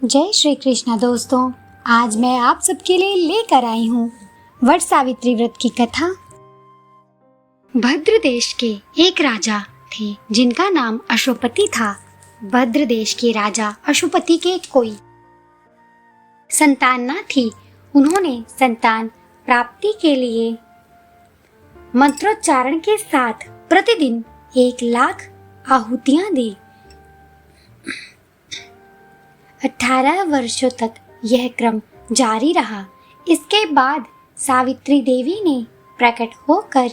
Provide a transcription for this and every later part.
जय श्री कृष्ण दोस्तों। आज मैं आप सबके लिए लेकर आई हूँ वट सावित्री व्रत की कथा। भद्र देश के एक राजा थे जिनका नाम अशोपति था। भद्र देश के राजा अशोपति के कोई संतान न थी। उन्होंने संतान प्राप्ति के लिए मंत्रोच्चारण के साथ प्रतिदिन 1,00,000 आहुतियां दी। 18 वर्षों तक यह क्रम जारी रहा। इसके बाद सावित्री देवी ने प्रकट होकर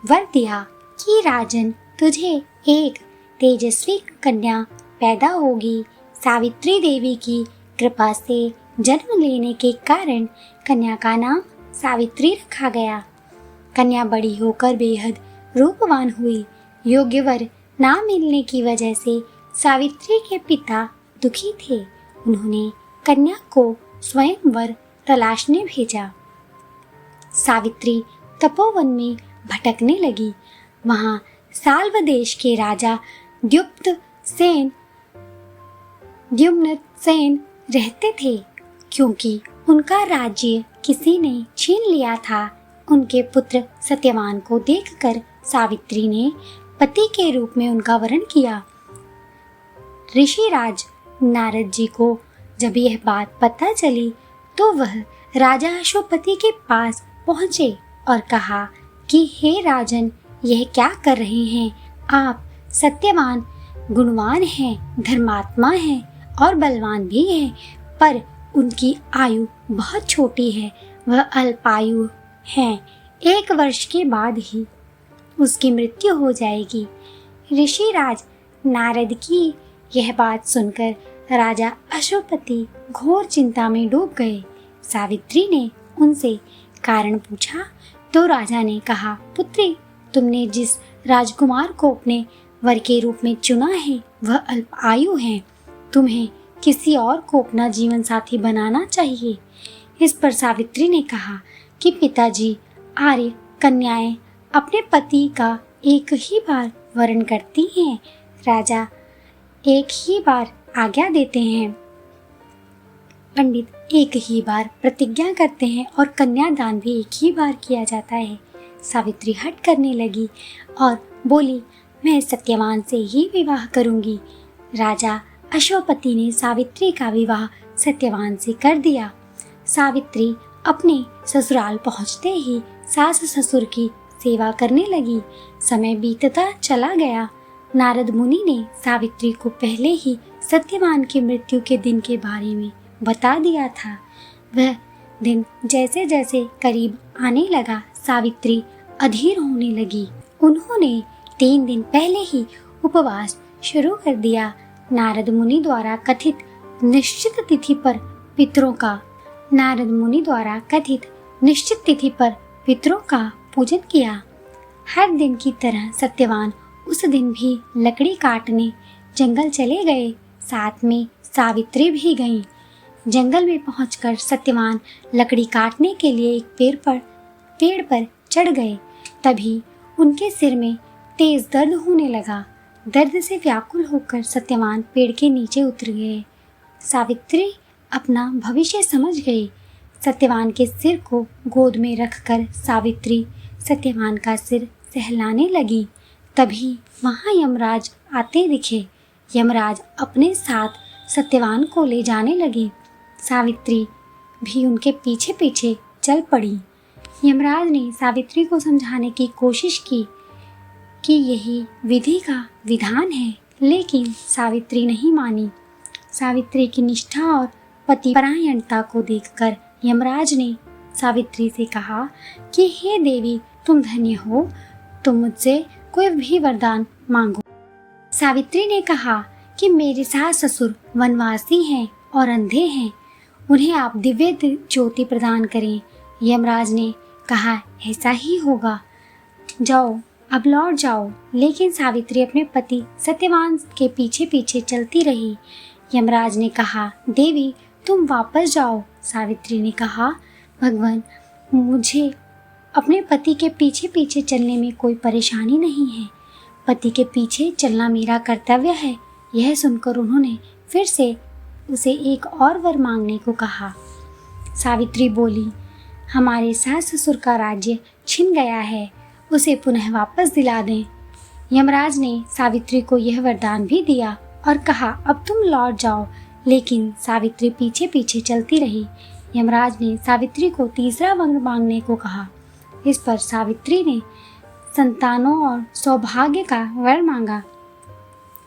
वर दिया कि राजन, तुझे एक तेजस्वी कन्या पैदा होगी। सावित्री देवी की कृपा से जन्म लेने के कारण कन्या का नाम सावित्री रखा गया। कन्या बड़ी होकर बेहद रूपवान हुई। योग्य वर ना मिलने की वजह से सावित्री के पिता दुखी थे। उन्होंने कन्या को स्वयंवर तलाशने भेजा। सावित्री तपोवन में भटकने लगी। वहां साल्व देश के राजा द्युम्न सेन रहते थे। क्योंकि उनका राज्य किसी ने छीन लिया था, उनके पुत्र सत्यवान को देखकर सावित्री ने पति के रूप में उनका वरण किया। ऋषिराज नारद जी को जब यह बात पता चली तो वह राजा अशोपति के पास पहुँचे और कहा कि हे राजन, यह क्या कर रहे हैं आप? सत्यवान गुणवान हैं, धर्मात्मा हैं और बलवान भी हैं, पर उनकी आयु बहुत छोटी है। वह अल्पायु हैं। 1 वर्ष के बाद ही उसकी मृत्यु हो जाएगी। ऋषिराज नारद की यह बात सुनकर राजा अशोपति घोर चिंता में डूब गए। सावित्री ने उनसे कारण पूछा तो राजा ने कहा, पुत्री, तुमने जिस राजकुमार को अपने वर के रूप में चुना है वह अल्प आयु है। तुम्हें किसी और को अपना जीवन साथी बनाना चाहिए। इस पर सावित्री ने कहा कि पिताजी, आर्य कन्याएं अपने पति का एक ही बार वरण करती हैं। राजा एक ही बार आज्ञा देते हैं, पंडित एक ही बार प्रतिज्ञा करते हैं और कन्यादान भी एक ही बार किया जाता है। सावित्री हट करने लगी और बोली, मैं सत्यवान से ही विवाह करूंगी। राजा अशोपति ने सावित्री का विवाह सत्यवान से कर दिया। सावित्री अपने ससुराल पहुंचते ही सास ससुर की सेवा करने लगी। समय बीतता चला गया। नारद मुनि ने सावित्री को पहले ही सत्यवान की मृत्यु के दिन के बारे में बता दिया था। वह दिन जैसे जैसे करीब आने लगा, सावित्री अधीर होने लगी। उन्होंने 3 दिन पहले ही उपवास शुरू कर दिया। नारद मुनि द्वारा कथित निश्चित तिथि पर पितरों का पूजन किया। हर दिन की तरह सत्यवान उस दिन भी लकड़ी काटने जंगल चले गए। साथ में सावित्री भी गईं। जंगल में पहुंचकर सत्यवान लकड़ी काटने के लिए एक पेड़ पर चढ़ गए। तभी उनके सिर में तेज दर्द होने लगा। दर्द से व्याकुल होकर सत्यवान पेड़ के नीचे उतर गए। सावित्री अपना भविष्य समझ गई। सत्यवान के सिर को गोद में रखकर सावित्री सत्यवान का सिर सहलाने लगी। तभी वहाँ यमराज आते दिखे। यमराज अपने साथ सत्यवान को ले जाने लगे। सावित्री भी उनके पीछे पीछे चल पड़ी। यमराज ने सावित्री को समझाने की कोशिश की कि यही विधि का विधान है, लेकिन सावित्री नहीं मानी। सावित्री की निष्ठा और पतिपरायणता को देखकर यमराज ने सावित्री से कहा कि हे देवी, तुम धन्य हो, तुम मुझसे कोई भी वरदान मांगो। सावित्री ने कहा कि मेरे सास ससुर वनवासी हैं और अंधे हैं, उन्हें आप दिव्य ज्योति प्रदान करें। यमराज ने कहा, ऐसा ही होगा, जाओ, अब लौट जाओ। लेकिन सावित्री अपने पति सत्यवान के पीछे पीछे चलती रही। यमराज ने कहा, देवी, तुम वापस जाओ। सावित्री ने कहा, भगवान, मुझे अपने पति के पीछे पीछे चलने में कोई परेशानी नहीं है। पति के पीछे चलना मेरा कर्तव्य है। यह सुनकर उन्होंने फिर से उसे एक और वर मांगने को कहा। सावित्री बोली, हमारे सास ससुर का राज्य छिन गया है, उसे पुनः वापस दिला दें। यमराज ने सावित्री को यह वरदान भी दिया और कहा, अब तुम लौट जाओ। लेकिन सावित्री पीछे पीछे चलती रही। यमराज ने सावित्री को तीसरा वर मांगने को कहा। इस पर सावित्री ने संतानों और सौभाग्य का वर मांगा।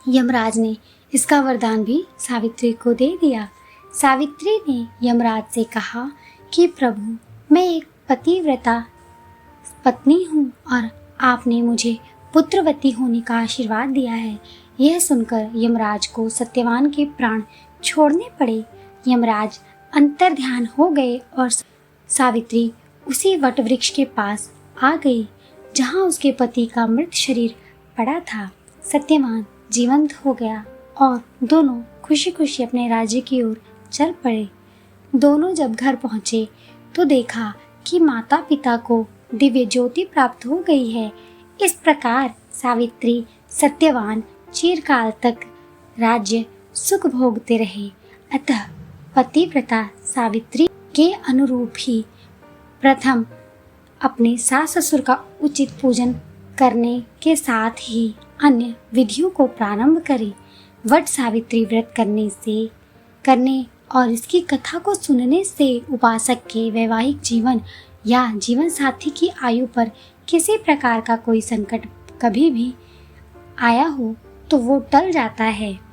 यमराज ने इसका वरदान भी सावित्री को दे दिया। सावित्री ने यमराज से कहा कि प्रभु, मैं एक पतिव्रता पत्नी हूँ और आपने मुझे पुत्रवती होने का आशीर्वाद दिया है। यह सुनकर यमराज को सत्यवान के प्राण छोड़ने पड़े। यमराज अंतर्ध्यान हो गए और सावित्री उसी वटवृक्ष के पास आ गई जहाँ उसके पति का मृत शरीर पड़ा था। सत्यवान जीवंत हो गया और दोनों खुशी खुशी अपने राज्य की ओर चल पड़े। दोनों जब घर पहुँचे तो देखा कि माता पिता को दिव्य ज्योति प्राप्त हो गई है। इस प्रकार सावित्री सत्यवान चिरकाल तक राज्य सुख भोगते रहे। अतः पतिव्रता सावित्री के अनुरूप ही प्रथम अपने सास ससुर का उचित पूजन करने के साथ ही अन्य विधियों को प्रारंभ करें। वट सावित्री व्रत करने और इसकी कथा को सुनने से उपासक के वैवाहिक जीवन या जीवन साथी की आयु पर किसी प्रकार का कोई संकट कभी भी आया हो तो वो टल जाता है।